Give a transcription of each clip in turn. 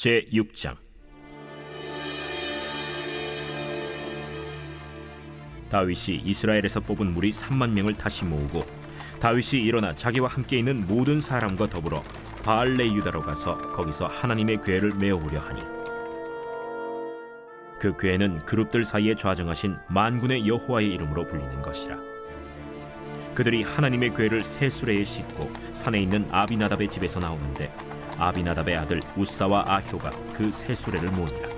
제6장. 다윗이 이스라엘에서 뽑은 무리 3만 명을 다시 모으고 다윗이 일어나 자기와 함께 있는 모든 사람과 더불어 바알레 유다로 가서 거기서 하나님의 궤를 메어오려 하니, 그 궤는 그룹들 사이에 좌정하신 만군의 여호와의 이름으로 불리는 것이라. 그들이 하나님의 궤를 새 수레에 싣고 산에 있는 아비나답의 집에서 나오는데, 아비나답의 아들 우사와 아효가 그 새 수레를 모으니라.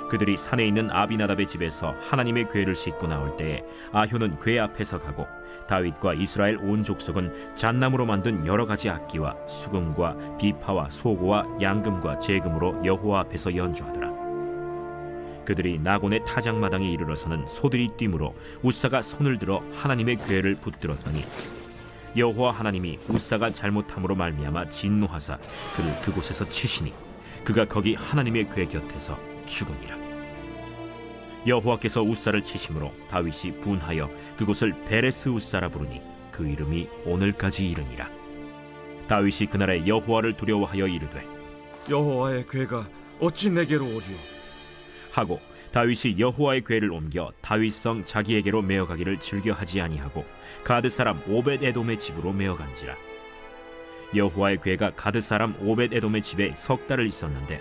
그들이 산에 있는 아비나답의 집에서 하나님의 궤를 싣고 나올 때에 아효는 궤 앞에서 가고, 다윗과 이스라엘 온 족속은 잣나무로 만든 여러 가지 악기와 수금과 비파와 소고와 양금과 제금으로 여호와 앞에서 연주하더라. 그들이 나곤의 타작마당에 이르러서는 소들이 뛰므로 우사가 손을 들어 하나님의 궤를 붙들었더니, 여호와 하나님이 우사가 잘못함으로 말미암아 진노하사 그를 그곳에서 치시니 그가 거기 하나님의 궤 곁에서 죽으니라. 여호와께서 우사를 치심으로 다윗이 분하여 그곳을 베레스 우사라 부르니 그 이름이 오늘까지 이르니라. 다윗이 그날에 여호와를 두려워하여 이르되, 여호와의 궤가 어찌 내게로 오리오? 하고 다윗이 여호와의 궤를 옮겨 다윗성 자기에게로 메어가기를 즐겨하지 아니하고 가드 사람 오벳 에돔의 집으로 메어간지라. 여호와의 궤가 가드 사람 오벳 에돔의 집에 석 달을 있었는데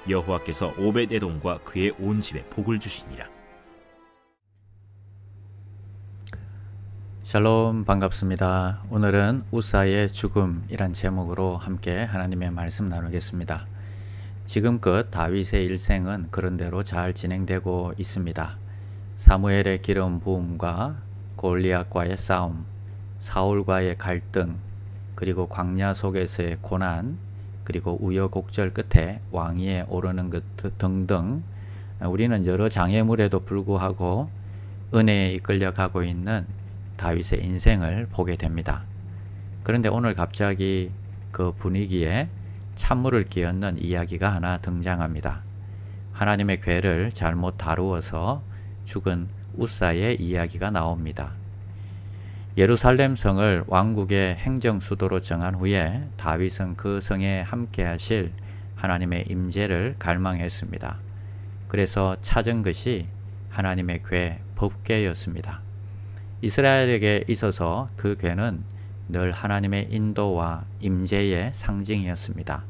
여호와께서 오벳 에돔과 그의 온 집에 복을 주시니라. 샬롬, 반갑습니다. 오늘은 우사의 죽음이란 제목으로 함께 하나님의 말씀 나누겠습니다. 지금껏 다윗의 일생은 그런대로 잘 진행되고 있습니다. 사무엘의 기름 부음과 골리앗과의 싸움, 사울과의 갈등, 그리고 광야 속에서의 고난, 그리고 우여곡절 끝에 왕위에 오르는 것 등등, 우리는 여러 장애물에도 불구하고 은혜에 이끌려가고 있는 다윗의 인생을 보게 됩니다. 그런데 오늘 갑자기 그 분위기에 찬물을 끼얹는 이야기가 하나 등장합니다. 하나님의 궤를 잘못 다루어서 죽은 우사의 이야기가 나옵니다. 예루살렘 성을 왕국의 행정 수도로 정한 후에 다윗은 그 성에 함께 하실 하나님의 임재를 갈망했습니다. 그래서 찾은 것이 하나님의 궤 법궤였습니다. 이스라엘에게 있어서 그 궤는 늘 하나님의 인도와 임재의 상징이었습니다.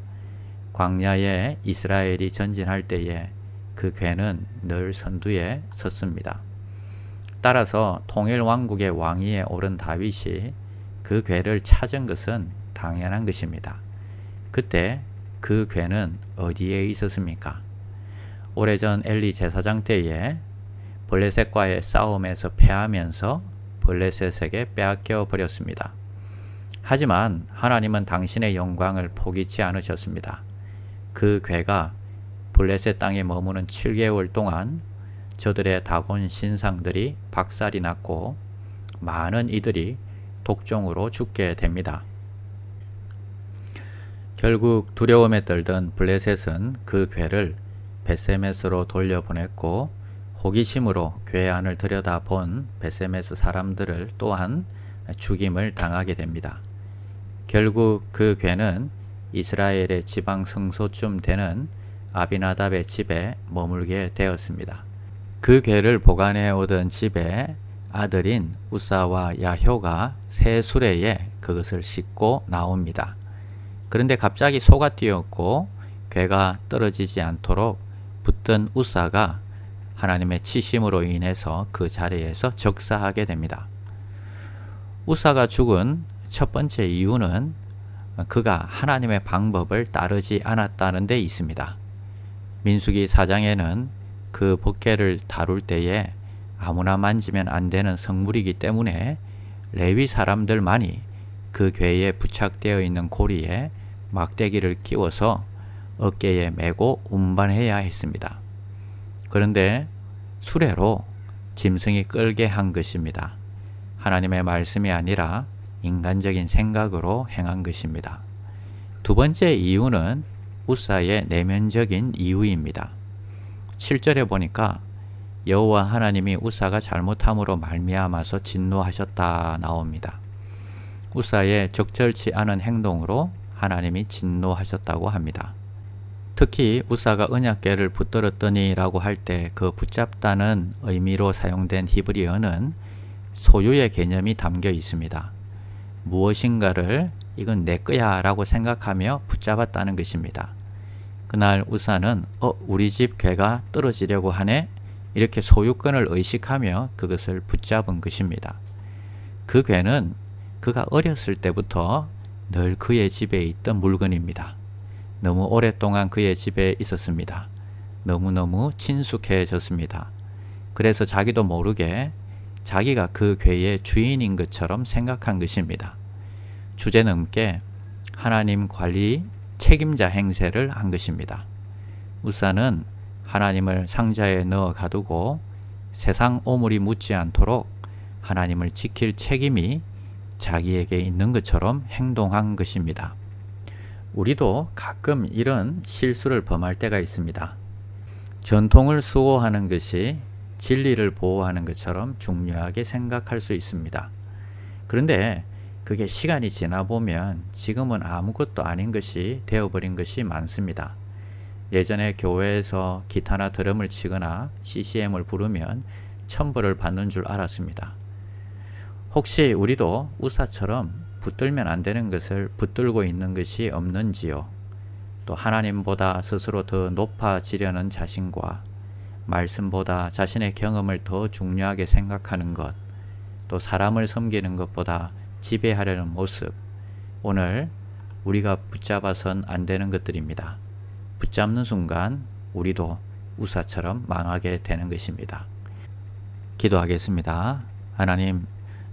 광야에 이스라엘이 전진할 때에 그 궤는 늘 선두에 섰습니다. 따라서 통일 왕국의 왕위에 오른 다윗이 그 궤를 찾은 것은 당연한 것입니다. 그때 그 궤는 어디에 있었습니까? 오래전 엘리 제사장 때에 블레셋과의 싸움에서 패하면서 블레셋에게 빼앗겨 버렸습니다. 하지만 하나님은 당신의 영광을 포기치 않으셨습니다. 그 궤가 블레셋 땅에 머무는 7개월 동안 저들의 다곤 신상들이 박살이 났고 많은 이들이 독종으로 죽게 됩니다. 결국 두려움에 떨던 블레셋은 그 궤를 벳세메스로 돌려보냈고, 호기심으로 궤 안을 들여다본 벳세메스 사람들을 또한 죽임을 당하게 됩니다. 결국 그 궤는 이스라엘의 지방 성소쯤 되는 아비나답의 집에 머물게 되었습니다. 그 궤를 보관해 오던 집의 아들인 우사와 야효가 새 수레에 그것을 싣고 나옵니다. 그런데 갑자기 소가 뛰었고 궤가 떨어지지 않도록 붙든 우사가 하나님의 치심으로 인해서 그 자리에서 적사하게 됩니다. 우사가 죽은 첫 번째 이유는 그가 하나님의 방법을 따르지 않았다는 데 있습니다. 민수기 4장에는 그 법궤를 다룰 때에 아무나 만지면 안 되는 성물이기 때문에 레위 사람들만이 그 궤에 부착되어 있는 고리에 막대기를 끼워서 어깨에 메고 운반해야 했습니다. 그런데 수레로 짐승이 끌게 한 것입니다. 하나님의 말씀이 아니라 인간적인 생각으로 행한 것입니다. 두 번째 이유는 우사의 내면적인 이유입니다. 7절에 보니까 여호와 하나님이 우사가 잘못함으로 말미암아서 진노하셨다 나옵니다. 우사의 적절치 않은 행동으로 하나님이 진노하셨다고 합니다. 특히 우사가 언약궤를 붙들었더니 라고 할 때 그 붙잡다는 의미로 사용된 히브리어는 소유의 개념이 담겨 있습니다. 무엇인가를 이건 내 거야 라고 생각하며 붙잡았다는 것입니다. 그날 우사는 우리 집 궤가 떨어지려고 하네 이렇게 소유권을 의식하며 그것을 붙잡은 것입니다. 그 궤는 그가 어렸을 때부터 늘 그의 집에 있던 물건입니다. 너무 오랫동안 그의 집에 있었습니다. 너무너무 친숙해졌습니다. 그래서 자기도 모르게 자기가 그 궤의 주인인 것처럼 생각한 것입니다. 주제넘게 하나님 관리 책임자 행세를 한 것입니다. 우사는 하나님을 상자에 넣어 가두고 세상 오물이 묻지 않도록 하나님을 지킬 책임이 자기에게 있는 것처럼 행동한 것입니다. 우리도 가끔 이런 실수를 범할 때가 있습니다. 전통을 수호하는 것이 진리를 보호하는 것처럼 중요하게 생각할 수 있습니다. 그런데 그게 시간이 지나 보면 지금은 아무것도 아닌 것이 되어버린 것이 많습니다. 예전에 교회에서 기타나 드럼을 치거나 CCM을 부르면 천벌을 받는 줄 알았습니다. 혹시 우리도 우사처럼 붙들면 안 되는 것을 붙들고 있는 것이 없는지요? 또 하나님보다 스스로 더 높아지려는 자신과 말씀보다 자신의 경험을 더 중요하게 생각하는 것, 또 사람을 섬기는 것보다 지배하려는 모습, 오늘 우리가 붙잡아선 안 되는 것들입니다. 붙잡는 순간 우리도 우사처럼 망하게 되는 것입니다. 기도하겠습니다. 하나님,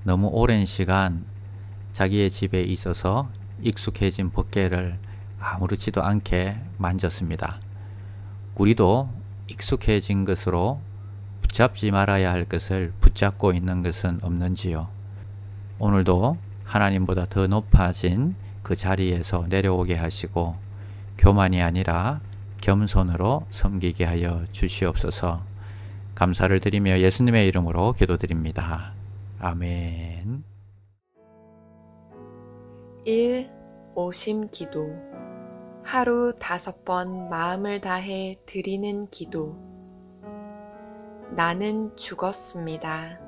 너무 오랜 시간 자기의 집에 있어서 익숙해진 법궤를 아무렇지도 않게 만졌습니다. 우리도 익숙해진 것으로 붙잡지 말아야 할 것을 붙잡고 있는 것은 없는지요? 오늘도 하나님보다 더 높아진 그 자리에서 내려오게 하시고 교만이 아니라 겸손으로 섬기게 하여 주시옵소서. 감사를 드리며 예수님의 이름으로 기도드립니다. 아멘. 1. 오심 기도. 하루 5번 마음을 다해 드리는 기도. 나는 죽었습니다.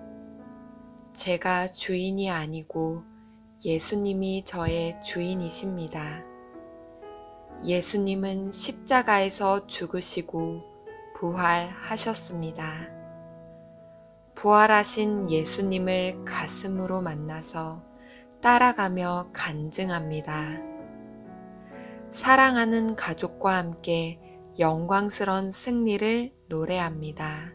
제가 주인이 아니고 예수님이 저의 주인이십니다. 예수님은 십자가에서 죽으시고 부활하셨습니다. 부활하신 예수님을 가슴으로 만나서 따라가며 간증합니다. 사랑하는 가족과 함께 영광스러운 승리를 노래합니다.